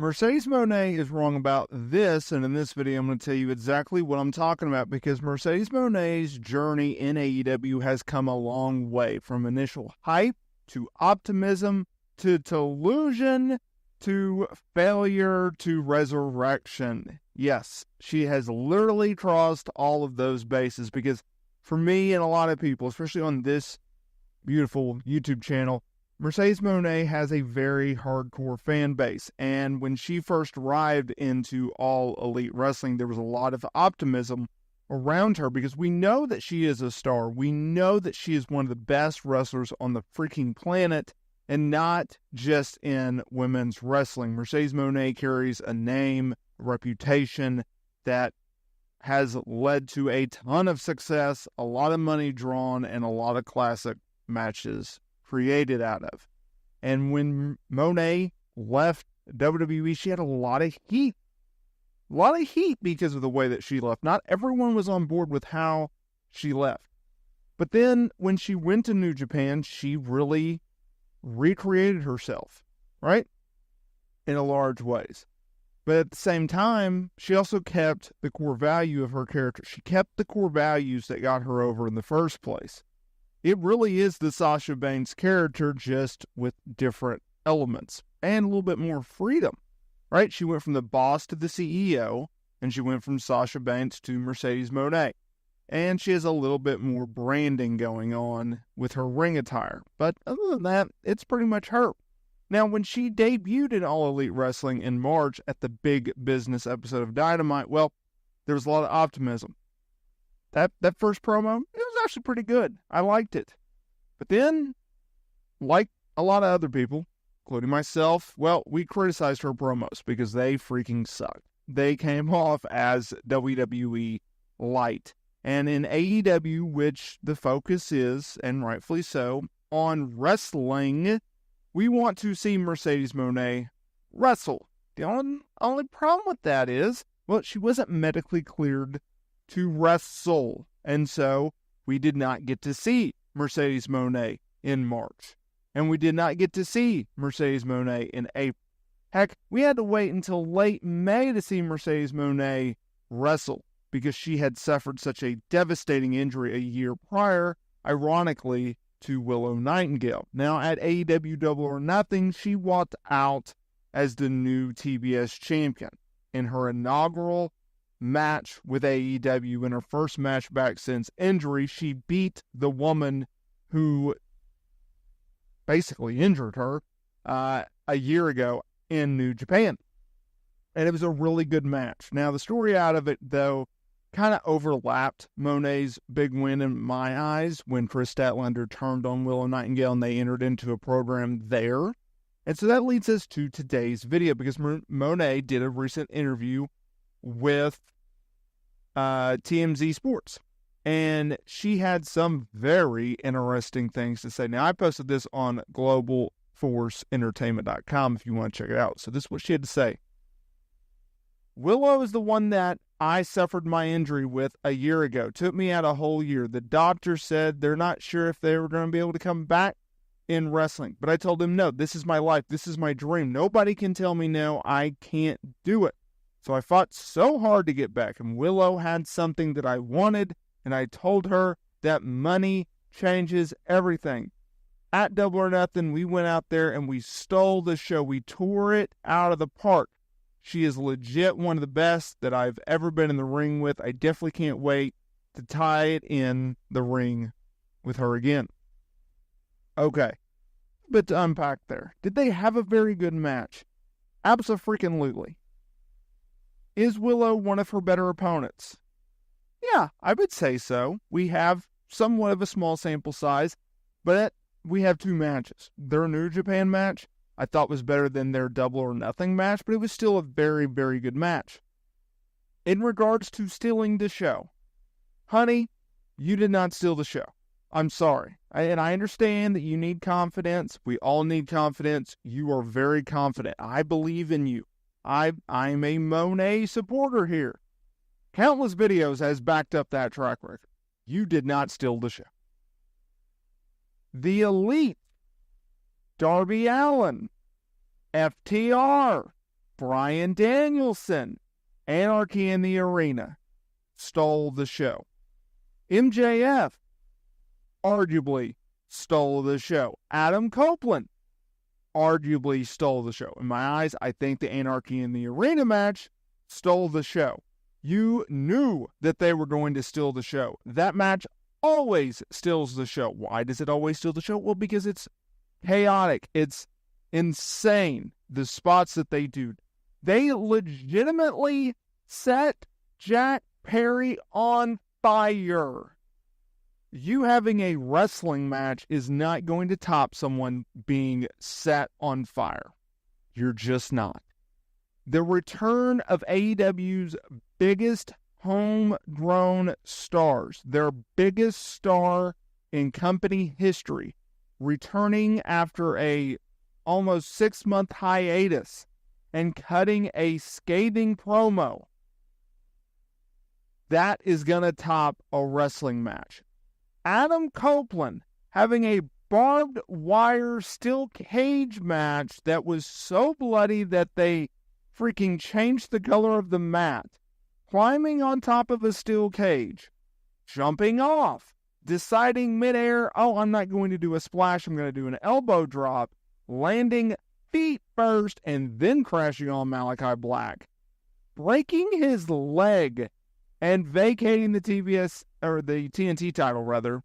Mercedes Mone is wrong about this, and in this video I'm going to tell you exactly what I'm talking about, because Mercedes Mone's journey in AEW has come a long way, from initial hype to optimism to delusion to failure to resurrection. Yes, she has literally crossed all of those bases, because for me and a lot of people, especially on this beautiful YouTube channel, Mercedes Mone has a very hardcore fan base, and when she first arrived into All Elite Wrestling, there was a lot of optimism around her, because we know that she is a star. We know that she is one of the best wrestlers on the freaking planet, and not just in women's wrestling. Mercedes Mone carries a name, a reputation that has led to a ton of success, a lot of money drawn, and a lot of classic matches created out of. And when Mone left WWE, she had a lot of heat. A lot of heat because of the way that she left. Not everyone was on board with how she left. But then when she went to New Japan, she really recreated herself, right? In a large ways. But at the same time, she also kept the core value of her character. She kept the core values that got her over in the first place. It really is the Sasha Banks character, just with different elements and a little bit more freedom, right? She went from the boss to the CEO, and she went from Sasha Banks to Mercedes Mone. And she has a little bit more branding going on with her ring attire. But other than that, it's pretty much her. Now, when she debuted in All Elite Wrestling in March at the Big Business episode of Dynamite, well, there was a lot of optimism. That first promo, it was actually pretty good. I liked it. But then, like a lot of other people, including myself, well, we criticized her promos because they freaking sucked. They came off as WWE light. And in AEW, which the focus is, and rightfully so, on wrestling, we want to see Mercedes Mone wrestle. The only problem with that is, well, she wasn't medically cleared to wrestle, and so we did not get to see Mercedes Mone in March, and we did not get to see Mercedes Mone in April. Heck, we had to wait until late May to see Mercedes Mone wrestle, because she had suffered such a devastating injury a year prior, ironically, to Willow Nightingale. Now, at AEW Double or Nothing, she walked out as the new TBS champion. In her inaugural match with AEW, in her first match back since injury, she beat the woman who basically injured her a year ago in New Japan. And it was a really good match. Now, the story out of it, though, kind of overlapped Mone's big win in my eyes when Chris Statlander turned on Willow Nightingale and they entered into a program there. And so that leads us to today's video, because Mone did a recent interview with TMZ Sports, and she had some very interesting things to say. Now, I posted this on globalforceentertainment.com if you want to check it out. So this is what she had to say. Willow is the one that I suffered my injury with a year ago. Took me out a whole year. The doctor said they're not sure if they were going to be able to come back in wrestling. But I told them, no, this is my life. This is my dream. Nobody can tell me no, I can't do it. So I fought so hard to get back. And Willow had something that I wanted. And I told her that money changes everything. At Double or Nothing, we went out there and we stole the show. We tore it out of the park. She is legit one of the best that I've ever been in the ring with. I definitely can't wait to tie it in the ring with her again. Okay, but to unpack there. Did they have a very good match? Abso-freaking-lutely. Is Willow one of her better opponents? Yeah, I would say so. We have somewhat of a small sample size, but we have two matches. Their New Japan match, I thought, was better than their Double or Nothing match, but it was still a very, very good match. In regards to stealing the show, honey, you did not steal the show. I'm sorry. And I understand that you need confidence. We all need confidence. You are very confident. I believe in you. I'm a Mone supporter here. Countless videos has backed up that track record. You did not steal the show. The Elite, Darby Allin, FTR, Bryan Danielson, Anarchy in the Arena, stole the show. MJF arguably stole the show. Adam Copeland arguably stole the show. In my eyes, I think the Anarchy in the Arena match stole the show. You knew that they were going to steal the show. That match always steals the show. Why does it always steal the show? Well, because it's chaotic. It's insane, the spots that they do. They legitimately set Jack Perry on fire. You having a wrestling match is not going to top someone being set on fire. You're just not. The return of AEW's biggest homegrown stars, their biggest star in company history, returning after a almost 6-month hiatus and cutting a scathing promo, that is going to top a wrestling match. Adam Copeland having a barbed wire steel cage match that was so bloody that they freaking changed the color of the mat, climbing on top of a steel cage, jumping off, deciding midair, oh, I'm not going to do a splash, I'm going to do an elbow drop, landing feet first and then crashing on Malachi Black, breaking his leg and vacating the TNT title rather,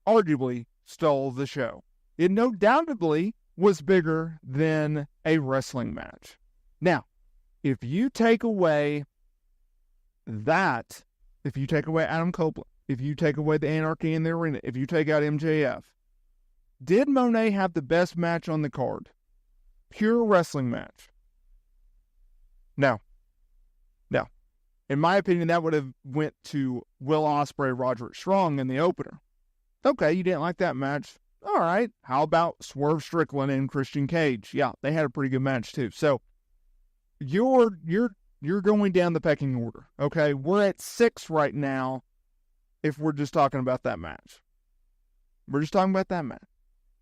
arguably stole the show. It no doubtably was bigger than a wrestling match. Now, if you take away that, if you take away Adam Copeland, if you take away the Anarchy in the Arena, if you take out MJF, did Mone have the best match on the card? Pure wrestling match? No. No. In my opinion, that would have went to Will Ospreay, Roderick Strong in the opener. Okay, you didn't like that match. All right. How about Swerve Strickland and Christian Cage? Yeah, they had a pretty good match too. So you're going down the pecking order. Okay, we're at 6 right now. If we're just talking about that match, we're just talking about that match.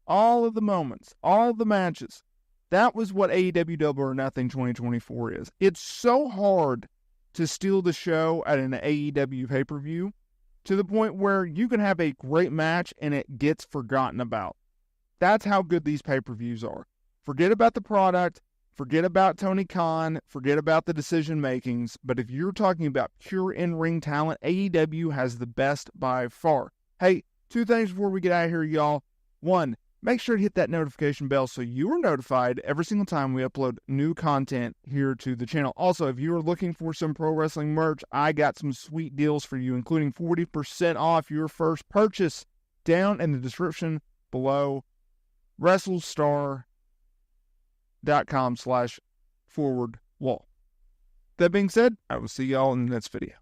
All of the moments, all of the matches. That was what AEW Double or Nothing 2024 is. It's so hard to steal the show at an AEW pay-per-view to the point where you can have a great match and it gets forgotten about. That's how good these pay-per-views are. Forget about the product, forget about Tony Khan, forget about the decision makings, but if you're talking about pure in-ring talent, AEW has the best by far. Hey, 2 things before we get out of here, y'all. 1, make sure to hit that notification bell so you are notified every single time we upload new content here to the channel. Also, if you are looking for some pro wrestling merch, I got some sweet deals for you, including 40% off your first purchase down in the description below. WrestleSTAR.com/forward wall. That being said, I will see y'all in the next video.